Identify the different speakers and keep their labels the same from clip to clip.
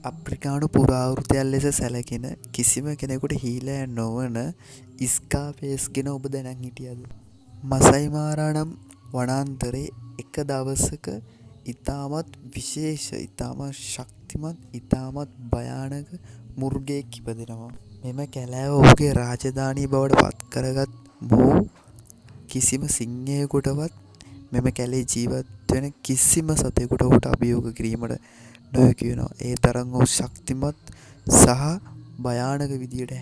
Speaker 1: අප්‍රිකානු පුරාවෘත්තයක් ලෙස සැලකෙන කිසිම කෙනෙකුට හීලෑ නොවන ස්කාපේස් ගැන ඔබ දැනන් හිටියද? මසයි මාරා නම් වනාන්තරයේ එක දවසක ඉතාමත් විශේෂ, ඉතාමත් ශක්තිමත්, ඉතාමත් භයානක මුර්ගයෙක් ඉපදෙනවා. මෙම කැලෑව ඔහුගේ රාජධානිය බවට පත් කරගත් මොහු කිසිම සිංහයෙකුටවත් මෙම කැලේ ජීවත් වෙන කිසිම සතෙකුට ඔහුට අභියෝග කිරීමට නොහැකි වෙනවා. ඒ තරම් ඔහු ශක්තිමත් සහ භයානක විදියට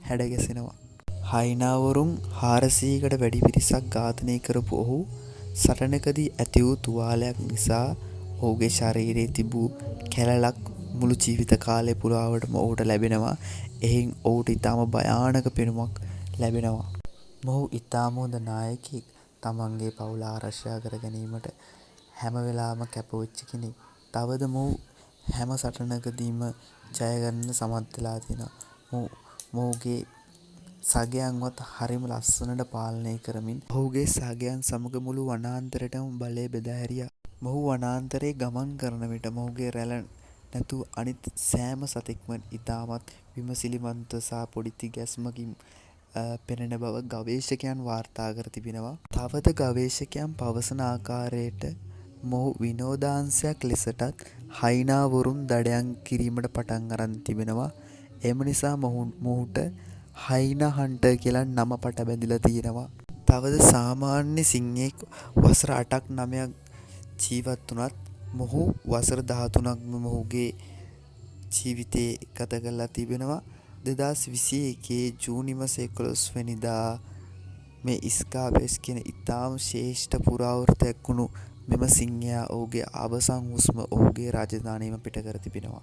Speaker 1: හැඩගැසෙනවා. හයිනාවරුන් 400කට වැඩි පිරිසක් ඝාතනය කරපු ඔහු සටනකදී ඇති වූ තුවාලයක් නිසා ඔහුගේ ශරීරයේ තිබූ කැලලක් මුළු ජීවිත කාලය පුරාවටම ඔහුට ලැබෙනවා. එහෙන් ඔහුට ඉතාම භයානක පෙනුමක් ලැබෙනවා. මොහු ඉතාම හොඳ නායකයෙක්. තමන්ගේ පවුල ආරක්ෂා කර ගැනීමට හැම වෙලාවම කැපවෙච්ච කෙනෙක්. තවද මොහු හැම සටනකදීම ජය ගන්න සමත් වෙලා තිනවා. මොහුගේ සගයන්වත් හරිම ලස්සනට පාලනය කරමින් ඔහුගේ සගයන් සමග මුළු වනාන්තරයටම බලය බෙදා හැරියා. මොහු වනාන්තරයේ ගමන් කරන විට මොහුගේ රැළ නැතුව අනිත් සෑම සතෙක්ම ඉතාමත් විමසිලිමත්ව සහ පොඩි තිගැස්මකින් පෙනෙන බව ගවේෂකයන් වාර්තා කර තිබෙනවා. තවද ගවේෂකයන් පවසන ආකාරයට මොහු විනෝදාංශයක් ලෙසටත් හයිනාවරුන් දඩයම් කිරීමට පටන් අරන් තිබෙනවා. එම නිසා මොහුට හයිනා හන්ටර් කියලා නම පට බැඳිලා තියෙනවා. තවද සාමාන්‍ය සිංහෙක් වසර 8ක් 9ක් ජීවත් වුණත් මොහු වසර 13ක්ම මොහුගේ ජීවිතේ ගත කරලා තිබෙනවා. 2021 ජූනි මාසේ 11 වෙනිදා මේ ස්කාපේස් කියන ඉතාම ශ්‍රේෂ්ඨ පුරාවෘත්තයක් වුණු මෙම සිංහයා ඔහුගේ අවසන් හුස්ම ඔහුගේ රාජධානියම පිට කර තිබෙනවා.